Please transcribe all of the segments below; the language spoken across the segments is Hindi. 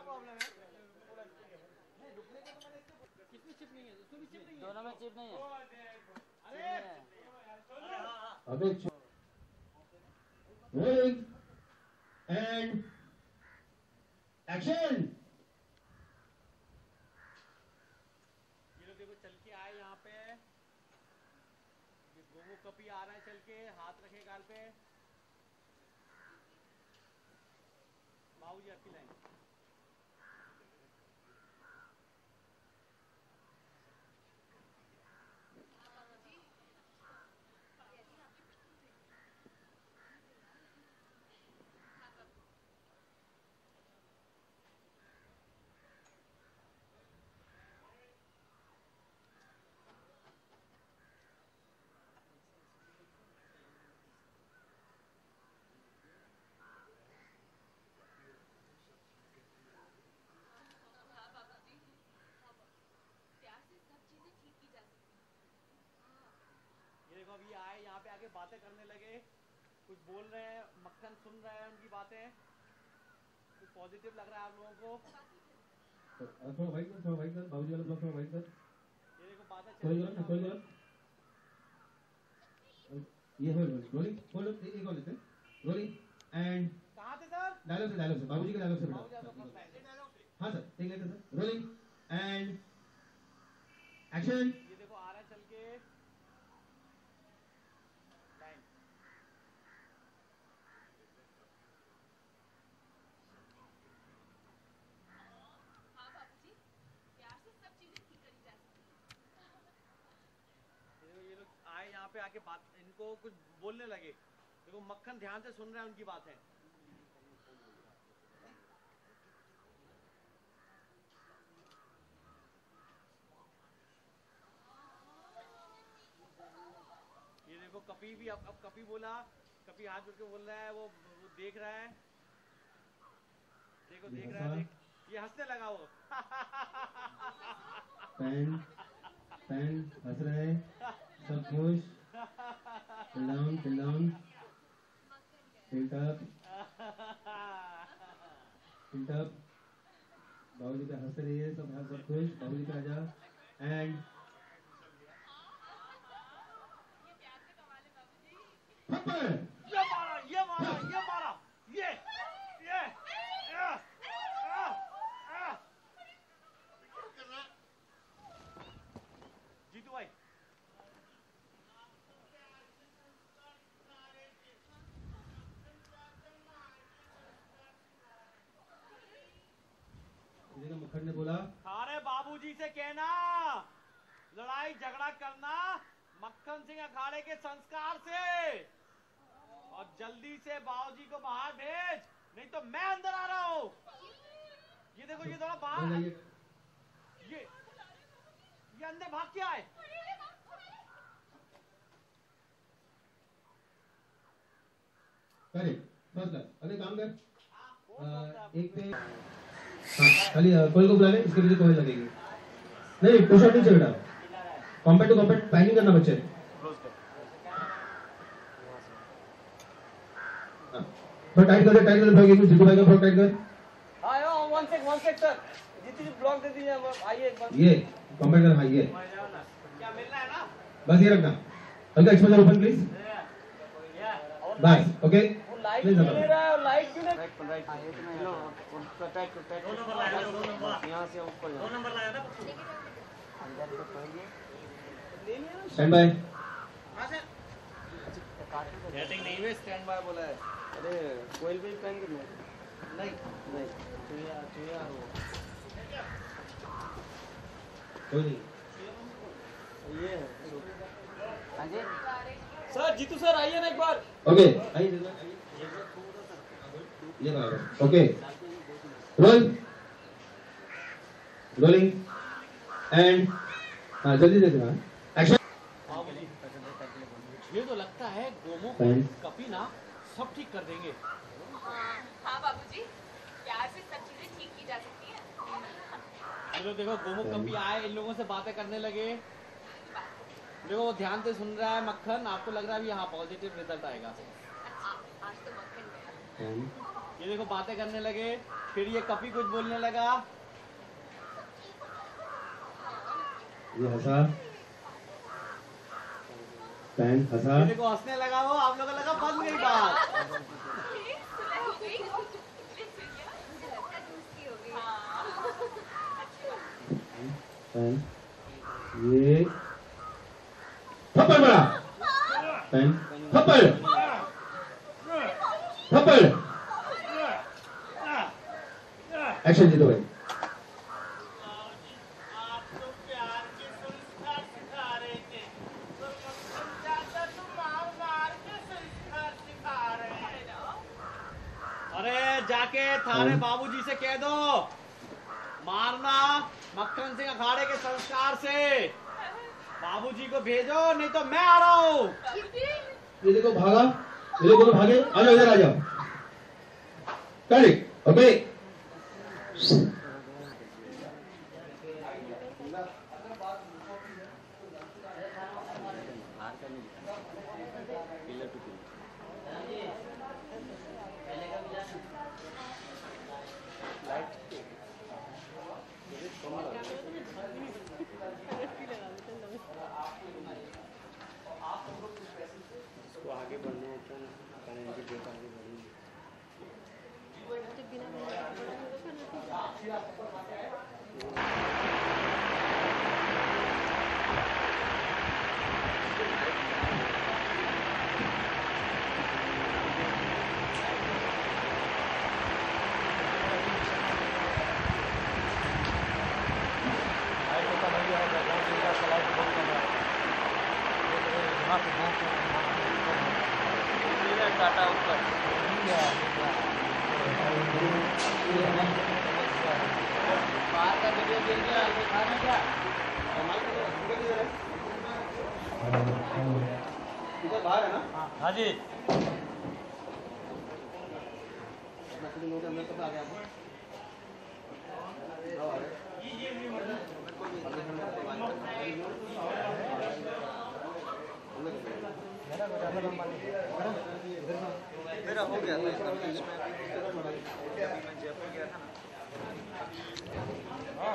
प्रॉब्लम है? कितनी चिप नहीं है? उसमें भी चिप नहीं है। दोनों में चिप नहीं है। अबे रोलिंग एंड एक्शन। ये लोग देखो चल के आए यहाँ पे। ये गोमू कपी आ रहा है चल के, हाथ रखे गाल पे। बाबूजी आपकी लाइन। देखो अभी आए यहाँ पे आके बातें करने लगे, कुछ बोल रहे हैं, मक्खन सुन रहा है उनकी बातें, कुछ पॉजिटिव लग रहा है आप लोगों को। थोड़ा वाइट कर, थोड़ा वाइट कर, बाबूजी वाला ब्लॉक थोड़ा वाइट कर। ये देखो बातें चल कोई गलत, कोई गलत। ये रोलिंग, बोलो एक और लेते हैं। रोलिंग एंड कहाँ थे सर? डायलॉग से बाबूजी के डायलॉग से बेटा। हाँ सर ठीक लेते सर। Rolling and action. ये देखो आ रहा है चल के लाइन। हाँ बाबूजी, प्यार से सब चीजें ठीक करी जा सकती हैं। ये लोग आए यहाँ पे आके बात, इनको कुछ बोलने लगे। देखो मक्खन ध्यान से सुन रहा है उनकी बातें। ये देखो कपी भी अब कपी बोला, कपी हाथ जोड़ के बोल रहा है, वो देख रहा है। देखो देख रहा है, ये हंसने लगा वो। पैन हंस रहे हैं, सब खुश। Chill down, tilt up. बाबूजी का हंस रही है, सब खुश। बाबूजी का आजा एंड ये मारा ये जीतू भाई। मक्खन ने बोला, अरे बाबूजी से कहना लड़ाई झगड़ा करना मक्खन सिंह अखाड़े के संस्कार से, और जल्दी से बाबूजी को बाहर भेज, नहीं तो मैं अंदर आ रहा हूँ। ये देखो ये थोड़ा बाहर, ये अंदर भाग क्या है? अरे काम कर। एक पे हाँ खाली कोई को बुला ले, इसके पीछे कोई लगेगी नहीं। पुशअप नीचे बेटा, कॉम्पैक्ट टू कॉम्पैक्ट पैकिंग करना बच्चे। थोड़ा टाइट कर भाई, जीतू भाई का थोड़ा टाइट कर। आयो वन सेक सर, जीतू जी ब्लॉक दे दीजिए, आइए एक बार। ये कॉम्पैक्ट कर, हाँ ये क्या मिलना है ना, बस ये रखना। हल्का एक्सपोजर ओपन प्लीज, बस ओके। लाइट क्यों ले रहा है, और लाइट क्यों नहीं? यहाँ से ऊपर 2 नंबर लाया ना, स्टैंड बाय। सेटिंग नहीं हुई, स्टैंड बाय बोला है। अरे कोयल भी पहन के नहीं चुया हो कोई नहीं ये सर। जीतू सर आइए ना एक बार। ओके आइए ये बराबर ओके। रोलिंग एंड हाँ जल्दी देखना एक्शन। ये तो लगता है गोमू कपी ना सब ठीक कर देंगे। हाँ बाबूजी, प्यार से सब चीजें ठीक की जा सकती हैं। ये लोग देखो गोमू कपी आए, इन लोगों से बातें करने लगे। देखो वो ध्यान से सुन रहा है मक्खन, आपको लग रहा है भी हाँ पॉजिटिव रिजल्ट आएगा। आज तो मक्खन गया। ये देखो बातें करने लगे, फिर ये कपी कुछ बोलने लगा। ये हंसा, पैंट हंसा, ये देखो हंसने लगा वो, आप लोगों को लगा बंद गई बात। पैंट, ये थप्पड़ बड़ा, पैंट थप्पड़, थप्पड़, एक्शन जीतो भाई। अरे जाके थाने बाबूजी से कह दो, मारना मक्खन सिंह अखाड़े के संस्कार से। बाबूजी को भेजो, नहीं तो मैं आ रहा हूँ। ये देखो भागा, ये देखो भागे, आ जाओ इधर आ जाओ। Correct, okay. आगे बढ़ना होता है, आगे बढ़ेंगे। टाटा ऊपर बाहर का वीडियो देख लिया, दिखाना क्या इधर बाहर है ना? हाँ जी। अंदर कब आ गया आपको? मेरा हो गया था इसमें मैं जयपुर गया था ना,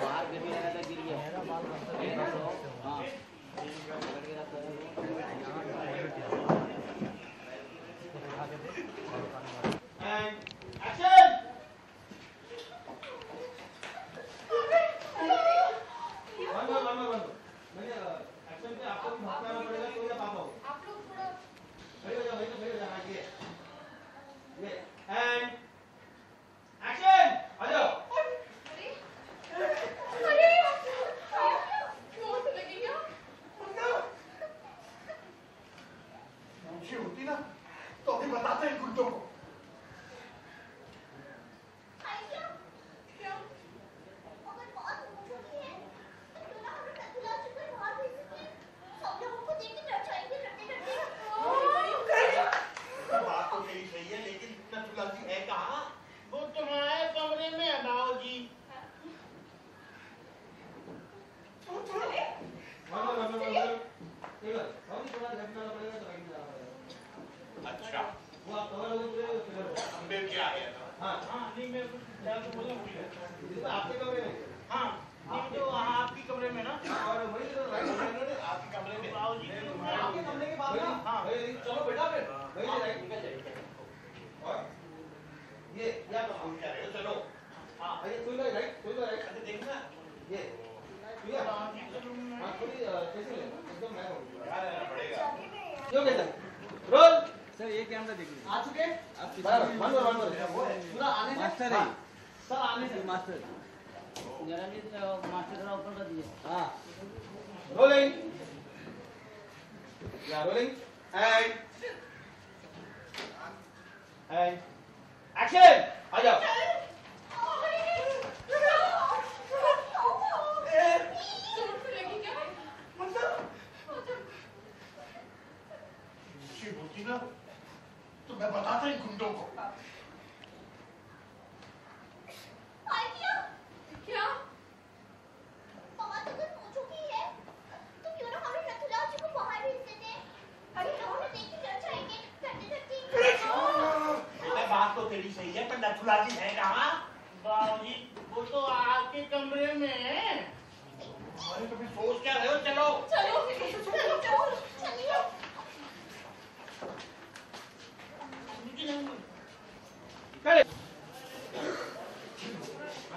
बाहर गिर गया था, गिर गया। हाँ होती ना तो अभी बताते हैं गुड्डों को। बात तो मेरी सही है, लेकिन नथुलाजी है कहाँ? वो तुम्हारे कमरे में है बाबूजी। अच्छा वो आप कवर हो गए अंबेर क्या आ गया था? हाँ नहीं मैं कुछ ख्याल तो बोलना भूल गया। आपके कमरे में? हाँ तो आपकी कमरे में ना, और वही तो आपके कमरे में बाबूजी आपके कमरे के बाद ना। हाँ चलो बेटा फिर वही राइट निकल जाएगा। और ये क्या तो चलो हाँ ये कोई राइट अच्छा देखना ये हाँ थोड़ी कैसे लेना एकदम मैं पड़ेगा क्यों कहता रोल सर। ये कैमरा देखिए आ चुके पूरा आने मास्टर है सर, आने से मास्टर जरा भी मास्टर थोड़ा ऊपर कर दिए। हाँ रोलिंग या रोलिंग एंड एक्शन आ जाओ। होती ना तो मैं बताता ही गुंडों को। क्या? पापा तो कुछ पूछोगी है तो क्यों ना हमें नथुलाजी को बाहर भेज देते। अरे हम देख के डर जाएंगे, करते करते। बात तो नथुलाजी है कहाँ? बाबूजी वो तो आपके कमरे में है। अरे तो फिर सोच क्या रहे हो? चलो चलिए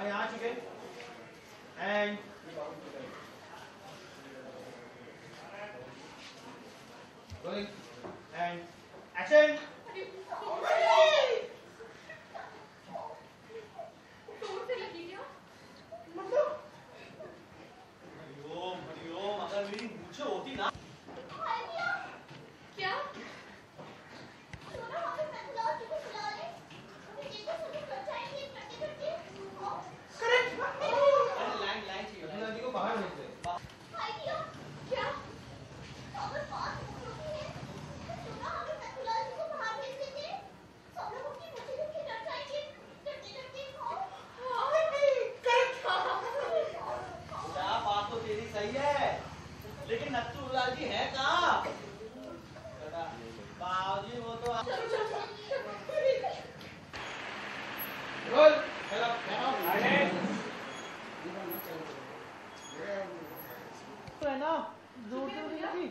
आ चुके and rolling and action. Hariom अगर मेरी मूछें होती ना। क्या सोना हमें नथुला जी को बुला ले, हमें देखो सुनो कर जाएंगे करते करते। करेक्ट लाइन लाइन चाहिए नथुला जी को बाहर भेज दे। आइडिया क्या अगर बात होती है सोना हमें नथुला जी को बाहर भेज देते, सब लोग अपनी मुझे देख के डर जाएंगे करते करते। क्या बात तो तेरी सही है, लेकिन नथुला जी है कहाँ? बाबूजी वो तो रोल है ना जोर से नहीं लगी।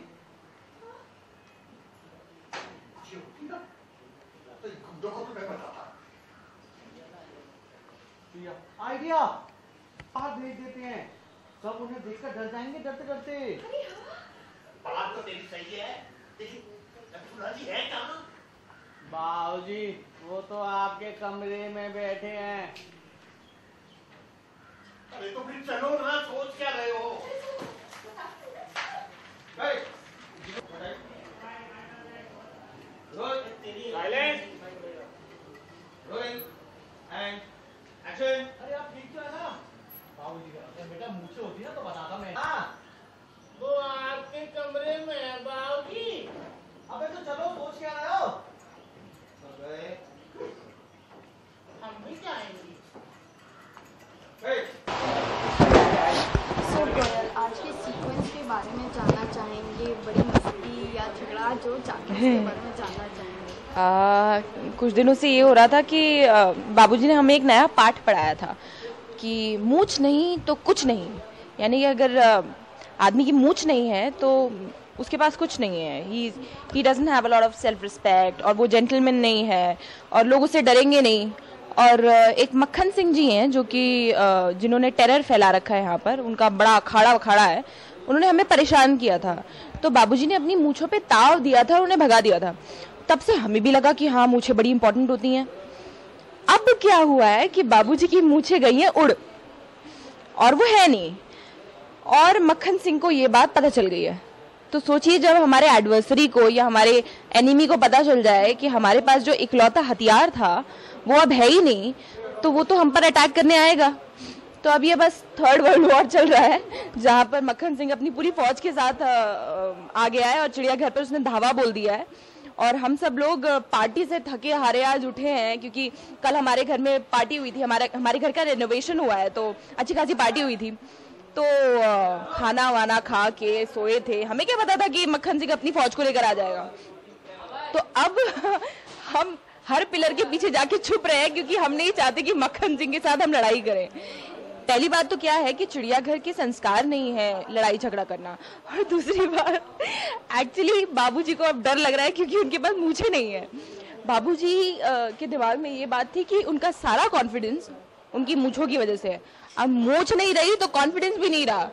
तो गुड्डों को तो मैं बताता। आइडिया बाहर भेज देते हैं, सब उन्हें देखकर डर जाएंगे डरते डरते। बात तो तेरी सही है, लेकिन नथुलाजी है कहाँ? बाबूजी वो तो आपके कमरे में बैठे हैं। अरे तो फिर चलो ना, सोच क्या रहे हो? Silent rolling and action. अरे आप ठीक तो है ना? बाबूजी का बेटा मूछें होती ना तो बताता मैं। हाँ वो आपके कमरे में है बाबूजी। अबे तो चलो सोच क्या रहे हो? हम भी जाएंगे। सो कोयल आज के सीक्वेंस के बारे में जानना चाहेंगे, बड़ी मस्ती या झगड़ा जो जाके उसके बारे में जानना चाहेंगे। कुछ दिनों से ये हो रहा था कि बाबूजी ने हमें एक नया पाठ पढ़ाया था कि मूछ नहीं तो कुछ नहीं, यानी कि अगर आदमी की मूछ नहीं है तो उसके पास कुछ नहीं है। He doesn't have a lot of self respect, और वो जेंटलमैन नहीं है और लोग उससे डरेंगे नहीं। और एक मक्खन सिंह जी हैं जो कि जिन्होंने टेरर फैला रखा है यहाँ पर, उनका बड़ा अखाड़ा है, उन्होंने हमें परेशान किया था। तो बाबूजी ने अपनी मूछों पे ताव दिया था और उन्हें भगा दिया था। तब से हमें भी लगा कि हाँ मूछें बड़ी इंपॉर्टेंट होती हैं। अब क्या हुआ है कि बाबूजी की मूछें गई हैं उड़ और वो है नहीं, और मक्खन सिंह को ये बात पता चल गई है। तो सोचिए जब हमारे एडवर्सरी को या हमारे एनिमी को पता चल जाए कि हमारे पास जो इकलौता हथियार था वो अब है ही नहीं, तो वो तो हम पर अटैक करने आएगा। तो अब ये बस थर्ड वर्ल्ड वॉर चल रहा है, जहाँ पर मक्खन सिंह अपनी पूरी फौज के साथ आ गया है और चिड़ियाघर पर उसने धावा बोल दिया है। और हम सब लोग पार्टी से थके हारे आज उठे हैं, क्योंकि कल हमारे घर में पार्टी हुई थी, हमारे घर का रेनोवेशन हुआ है, तो अच्छी खासी पार्टी हुई थी। तो खाना वाना खा के सोए थे, हमें क्या पता था कि मक्खन सिंह अपनी फौज को लेकर आ जाएगा। तो अब हम हर पिलर के पीछे जाके छुप रहे हैं, क्योंकि हम नहीं चाहते कि मक्खन सिंह के साथ हम लड़ाई करें। पहली बात तो क्या है कि चिड़ियाघर के संस्कार नहीं है लड़ाई झगड़ा करना, और दूसरी बात एक्चुअली बाबूजी को अब डर लग रहा है क्योंकि उनके पास मूछें नहीं है। बाबूजी के दिमाग में ये बात थी कि उनका सारा कॉन्फिडेंस उनकी मूछों की वजह से है। अब मूछ नहीं रही तो कॉन्फिडेंस भी नहीं रहा।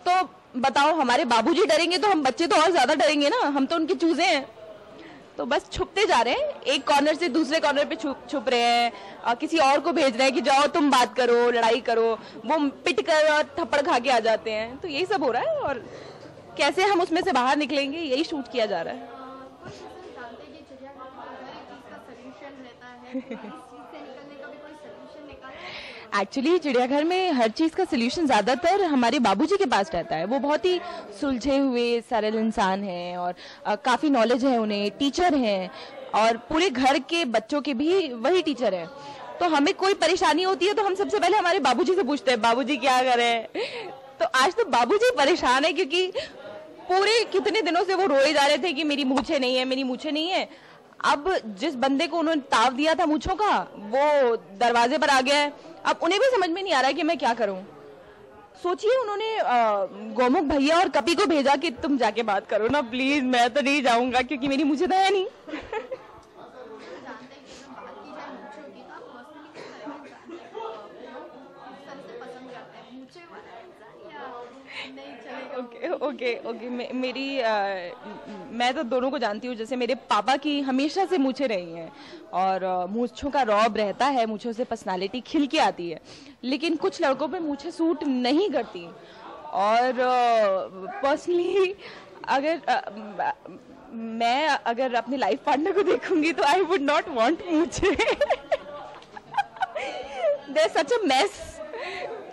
तो बताओ, हमारे बाबूजी डरेंगे तो हम बच्चे तो और ज्यादा डरेंगे ना, हम तो उनके चूजे हैं। तो बस छुपते जा रहे हैं, एक कॉर्नर से दूसरे कॉर्नर पे छुप रहे हैं, किसी और को भेज रहे हैं कि जाओ तुम बात करो, लड़ाई करो, वो पिट कर और थप्पड़ खा के आ जाते हैं। तो यही सब हो रहा है, और कैसे हम उसमें से बाहर निकलेंगे यही शूट किया जा रहा है। कुछ ऐसा जानते हैं कि चिड़ियाघर में हर एक चीज का सलूशन रहता है, तो इस चीज से निकलने का भी कोई सलूशन निकाला है? एक्चुअली चिड़ियाघर में हर चीज का सलूशन ज्यादातर हमारे बाबूजी के पास रहता है। वो बहुत ही सुलझे हुए सरल इंसान हैं और काफी नॉलेज है उन्हें, टीचर हैं, और पूरे घर के बच्चों के भी वही टीचर हैं। तो हमें कोई परेशानी होती है तो हम सबसे पहले हमारे बाबूजी से पूछते हैं, बाबूजी क्या करें। तो आज तो बाबूजी परेशान है, क्योंकि पूरे कितने दिनों से वो रोए जा रहे थे कि मेरी मूछें नहीं है, मेरी मूछें नहीं है। अब जिस बंदे को उन्होंने ताव दिया था मूंछों का, वो दरवाजे पर आ गया है। अब उन्हें भी समझ में नहीं आ रहा है कि मैं क्या करूं। सोचिए, उन्होंने गोमुख भैया और कपी को भेजा कि तुम जाके बात करो ना प्लीज, मैं तो नहीं जाऊंगा क्योंकि मेरी मुझे तो है नहीं। ओके, मैं तो दोनों को जानती हूँ। जैसे मेरे पापा की हमेशा से मूंछें रही हैं और मूंछों का रौब रहता है, मूंछों से पर्सनालिटी खिल के आती है, लेकिन कुछ लड़कों पे मूंछें सूट नहीं करती। और पर्सनली मैं अगर अपने लाइफ पार्टनर को देखूंगी तो आई वुड नॉट वांट मूंछें। They're such a mess.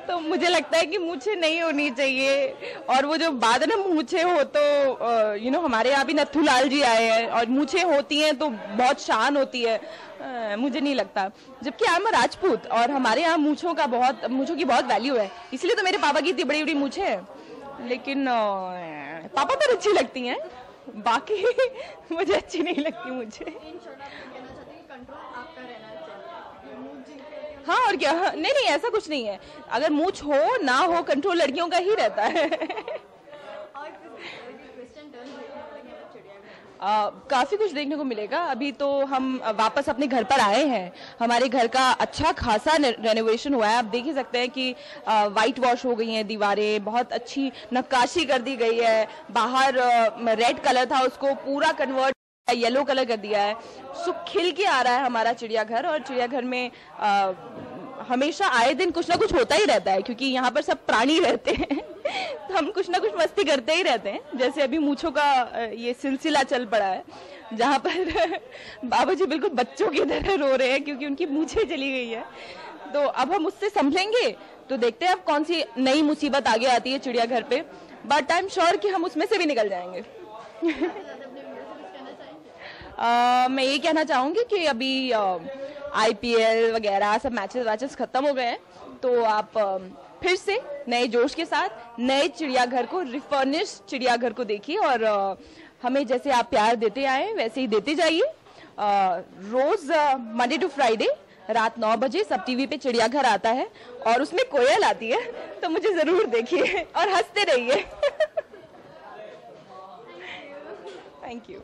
तो मुझे लगता है कि मूंछें नहीं होनी चाहिए। और वो जो बात है ना, मूंछें हो तो हमारे यहाँ भी नथुलाल जी आए हैं और मूंछें होती हैं तो बहुत शान होती है। मुझे नहीं लगता, जबकि आई एम राजपूत और हमारे यहाँ मूंछों की बहुत वैल्यू है। इसलिए तो मेरे पापा की इतनी बड़ी बड़ी मूंछें हैं। लेकिन पापा पर अच्छी लगती हैं, बाकी मुझे अच्छी नहीं लगती मुझे। हाँ, और क्या। नहीं, ऐसा कुछ नहीं है। अगर मूंछ हो ना हो, कंट्रोल लड़कियों का ही रहता है। काफी कुछ देखने को मिलेगा। अभी तो हम वापस अपने घर पर आए हैं। हमारे घर का अच्छा खासा रेनोवेशन हुआ है। आप देख ही सकते हैं कि वाइट वॉश हो गई हैं दीवारें, बहुत अच्छी नक्काशी कर दी गई है। बाहर रेड कलर था, उसको पूरा कन्वर्ट येलो कलर कर दिया है। सो खिल के आ रहा है हमारा चिड़ियाघर। और चिड़ियाघर में हमेशा आए दिन कुछ ना कुछ होता ही रहता है, क्योंकि यहाँ पर सब प्राणी रहते हैं। तो हम कुछ ना कुछ मस्ती करते ही रहते हैं। जैसे अभी मूंछों का ये सिलसिला चल पड़ा है, जहाँ पर बाबूजी बिल्कुल बच्चों की तरह रो रहे हैं क्योंकि उनकी मूंछें चली गई है। तो अब हम उससे संभलेंगे तो देखते हैं अब कौन सी नई मुसीबत आगे आती है चिड़ियाघर पे। बट आई एम श्योर कि हम उसमें से भी निकल जाएंगे। मैं ये कहना चाहूंगी कि अभी IPL वगैरह सब मैचेस खत्म हो गए हैं, तो आप फिर से नए जोश के साथ नए चिड़ियाघर को, रिफर्निश चिड़ियाघर को देखिए और हमें जैसे आप प्यार देते आए वैसे ही देते जाइए। रोज मंडे टू फ्राइडे रात 9 बजे सब टीवी पे चिड़ियाघर आता है और उसमें कोयल आती है, तो मुझे जरूर देखिए और हंसते रहिए। Thank you.